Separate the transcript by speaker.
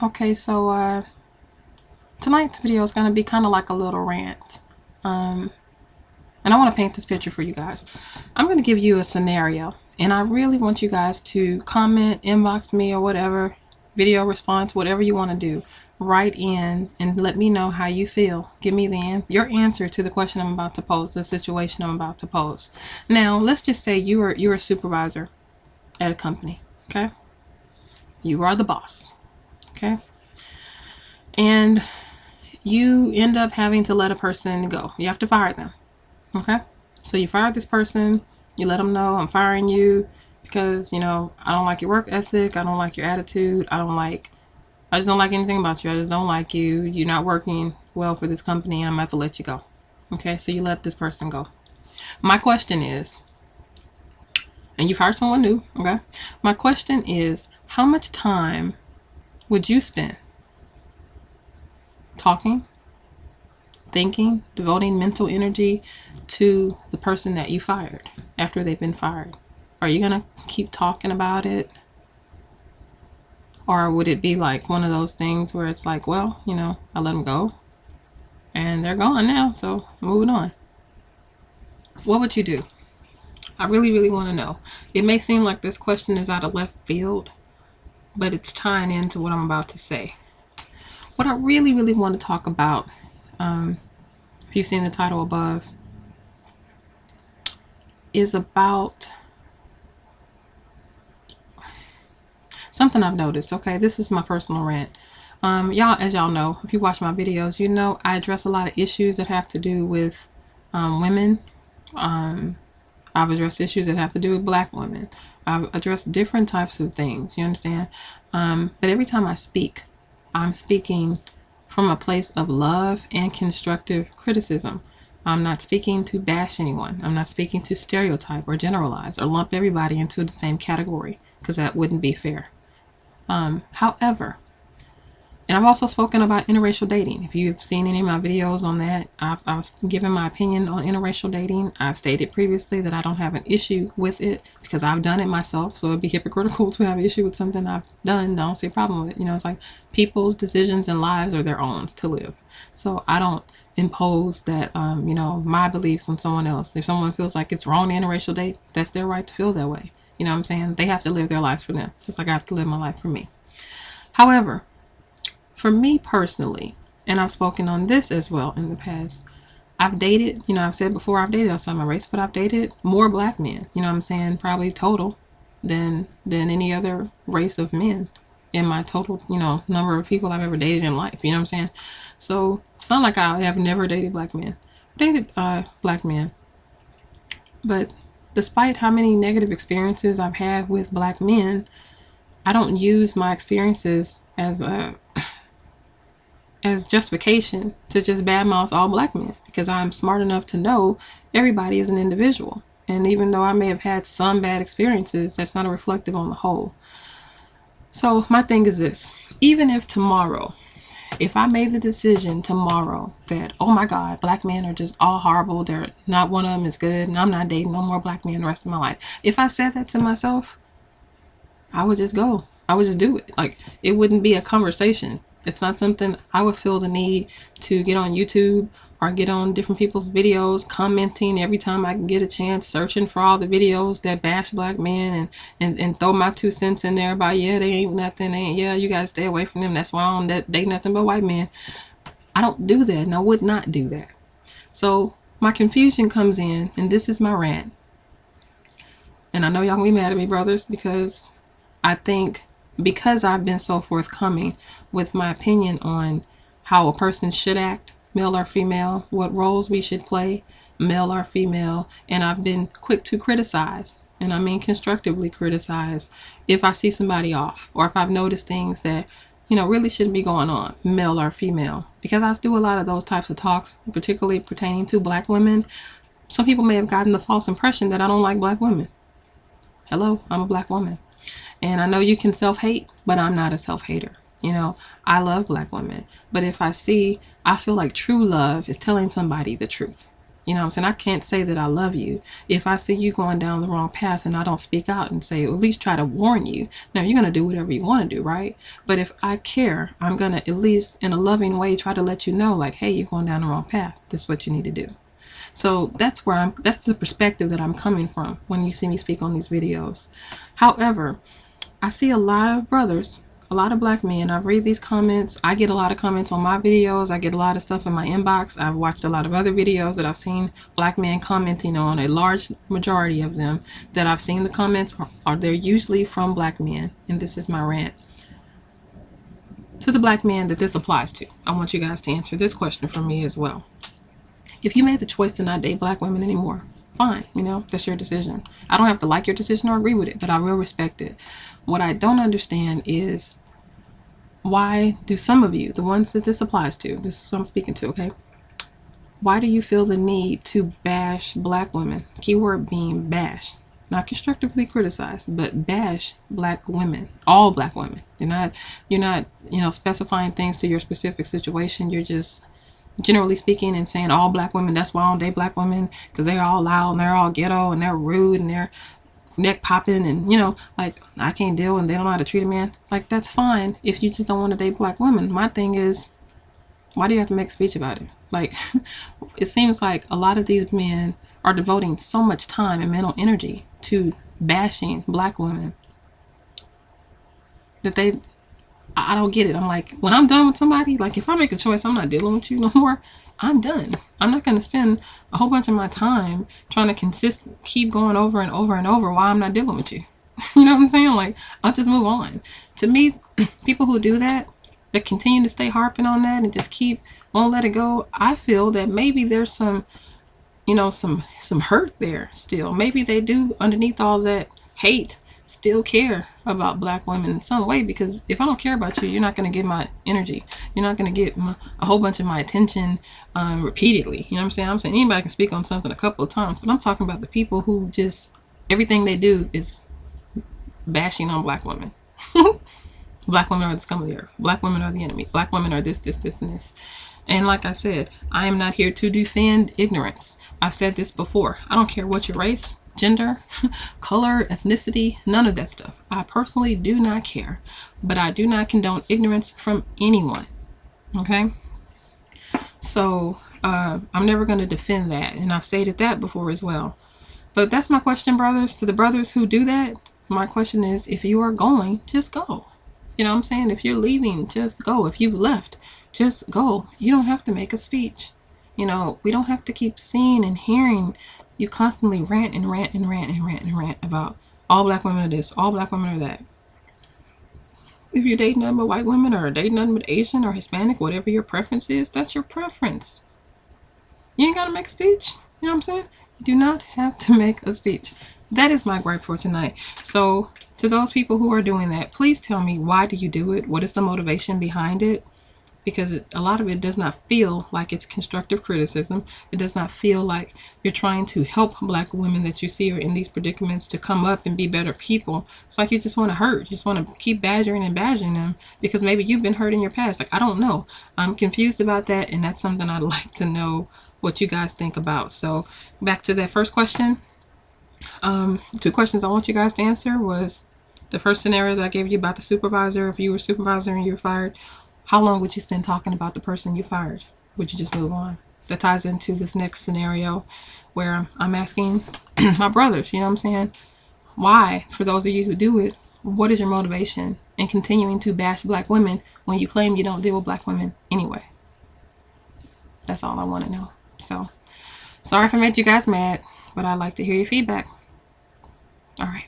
Speaker 1: Okay, so tonight's video is going to be kind of like a little rant. And I want to paint this picture for you guys. I'm going to give you a scenario, and I really want you guys to comment, inbox me, or whatever, video response, whatever you want to do. Write in and let me know how you feel. Give me your answer to the question I'm about to pose, the situation I'm about to pose. Now, let's just say you're a supervisor at a company, okay? You are the boss, okay? And you end up having to let a person go. You have to fire them, okay? So you fire this person, you let them know, I'm firing you because, I don't like your work ethic, I don't like your attitude, I just don't like anything about you, I just don't like you, you're not working well for this company, and I'm about to let you go. Okay, so you let this person go. My question is, and you've hired someone new, okay? My question is, how much time would you spend talking, thinking, devoting mental energy to the person that you fired after they've been fired? Are you going to keep talking about it? Or would it be like one of those things where it's like, well, I let them go and they're gone now, so moving on? What would you do? I really, really want to know. It may seem like this question is out of left field, but it's tying into what I'm about to say. What I really, really want to talk about, if you've seen the title above, is about something I've noticed. Okay, this is my personal rant. As y'all know, if you watch my videos, I address a lot of issues that have to do with women. I've addressed issues that have to do with black women. I've addressed different types of things, you understand? But every time I speak, I'm speaking from a place of love and constructive criticism. I'm not speaking to bash anyone. I'm not speaking to stereotype or generalize or lump everybody into the same category, because that wouldn't be fair. However, and I've also spoken about interracial dating. If you've seen any of my videos on that, I was giving my opinion on interracial dating. I've stated previously that I don't have an issue with it because I've done it myself. So it'd be hypocritical to have an issue with something I've done. I don't see a problem with it. It's like people's decisions and lives are their own to live. So I don't impose that, my beliefs on someone else. If someone feels like it's wrong to interracial date, that's their right to feel that way. You know what I'm saying? They have to live their lives for them, just like I have to live my life for me. However, for me personally, and I've spoken on this as well in the past, I've dated, I've said before, I've dated outside my race, but I've dated more black men, probably total than any other race of men in my total, number of people I've ever dated in life, So it's not like I have never dated black men. I dated black men. But despite how many negative experiences I've had with black men, I don't use my experiences as justification to just badmouth all black men, because I'm smart enough to know everybody is an individual. And even though I may have had some bad experiences, that's not a reflective on the whole. So my thing is this: even if tomorrow, if I made the decision tomorrow that, oh my God, black men are just all horrible, they're not one of them is good, and I'm not dating no more black men the rest of my life. If I said that to myself, I would just go. I would just do it. Like, it wouldn't be a conversation. It's not something I would feel the need to get on YouTube or get on different people's videos, commenting every time I can get a chance, searching for all the videos that bash black men and throw my 2 cents in there about, yeah, they ain't nothing, you gotta stay away from them. That's why I don't date nothing but white men. I don't do that, and I would not do that. So my confusion comes in, and this is my rant. And I know y'all gonna be mad at me, brothers, because I think because I've been so forthcoming with my opinion on how a person should act, male or female, what roles we should play, male or female, and I've been quick to criticize, and I mean constructively criticize, if I see somebody off, or if I've noticed things that, really shouldn't be going on, male or female. Because I do a lot of those types of talks, particularly pertaining to black women, some people may have gotten the false impression that I don't like black women. Hello, I'm a black woman. And I know you can self-hate, but I'm not a self-hater. I love black women. But if I feel like true love is telling somebody the truth. You know what I'm saying? I can't say that I love you if I see you going down the wrong path and I don't speak out and say, or at least try to warn you. Now, you're going to do whatever you want to do, right? But if I care, I'm going to at least in a loving way try to let you know, like, hey, you're going down the wrong path. This is what you need to do. So that's the perspective that I'm coming from when you see me speak on these videos. However, I see a lot of brothers, a lot of black men. I read these comments. I get a lot of comments on my videos. I get a lot of stuff in my inbox. I've watched a lot of other videos that I've seen black men commenting on. A large majority of them that I've seen the comments are they're usually from black men. And this is my rant to the black men that this applies to. I want you guys to answer this question for me as well. If you made the choice to not date black women anymore, fine, you know, that's your decision. I don't have to like your decision or agree with it, but I will respect it. What I don't understand is why do some of you, the ones that this applies to, this is what I'm speaking to, okay? Why do you feel the need to bash black women? Keyword being bash, not constructively criticize, but bash black women, all black women. You're not, you know, specifying things to your specific situation. You're just generally speaking and saying all black women. That's why I don't date black women, because they're all loud and they're all ghetto and they're rude and they're neck popping and, you know, like, I can't deal and they don't know how to treat a man. Like, that's fine if you just don't want to date black women. My thing is, why do you have to make a speech about it? Like, it seems like a lot of these men are devoting so much time and mental energy to bashing black women that I don't get it. I'm like, when I'm done with somebody, like, if I make a choice, I'm not dealing with you no more, I'm done. I'm not going to spend a whole bunch of my time trying to keep going over and over and over why I'm not dealing with you. You know what I'm saying? Like, I'll just move on. To me, people who do that continue to stay harping on that and just won't let it go, I feel that maybe there's some, you know, some hurt there still. Maybe they do, underneath all that hate, still care about black women in some way, because if I don't care about you, you're not going to get my energy. You're not going to get a whole bunch of my attention repeatedly. You know what I'm saying? I'm saying anybody can speak on something a couple of times, but I'm talking about the people who just, everything they do is bashing on black women. Black women are the scum of the earth. Black women are the enemy. Black women are this, this, this, and this. And like I said, I am not here to defend ignorance. I've said this before. I don't care what your race, gender, color, ethnicity, none of that stuff. I personally do not care, but I do not condone ignorance from anyone. Okay? So I'm never going to defend that, and I've stated that before as well. But that's my question, brothers. To the brothers who do that, my question is, if you are going, just go. You know what I'm saying? If you're leaving, just go. If you've left, just go. You don't have to make a speech. You know, we don't have to keep seeing and hearing you constantly rant and rant and rant and rant and rant about all black women are this, all black women are that. If you date nothing but white women, or date nothing but Asian or Hispanic, whatever your preference is, that's your preference. You ain't got to make a speech. You know what I'm saying? You do not have to make a speech. That is my gripe for tonight. So to those people who are doing that, please tell me, why do you do it? What is the motivation behind it? Because a lot of it does not feel like it's constructive criticism. It does not feel like you're trying to help black women that you see are in these predicaments to come up and be better people. It's like you just want to hurt. You just want to keep badgering and badgering them because maybe you've been hurt in your past. Like, I don't know. I'm confused about that, and that's something I'd like to know what you guys think about. So back to that first question. 2 questions I want you guys to answer was the first scenario that I gave you about the supervisor. If you were a supervisor and you were fired, how long would you spend talking about the person you fired? Would you just move on? That ties into this next scenario where I'm asking my brothers, you know what I'm saying? Why, for those of you who do it, what is your motivation in continuing to bash black women when you claim you don't deal with black women anyway? That's all I want to know. So, sorry if I made you guys mad, but I'd like to hear your feedback. All right.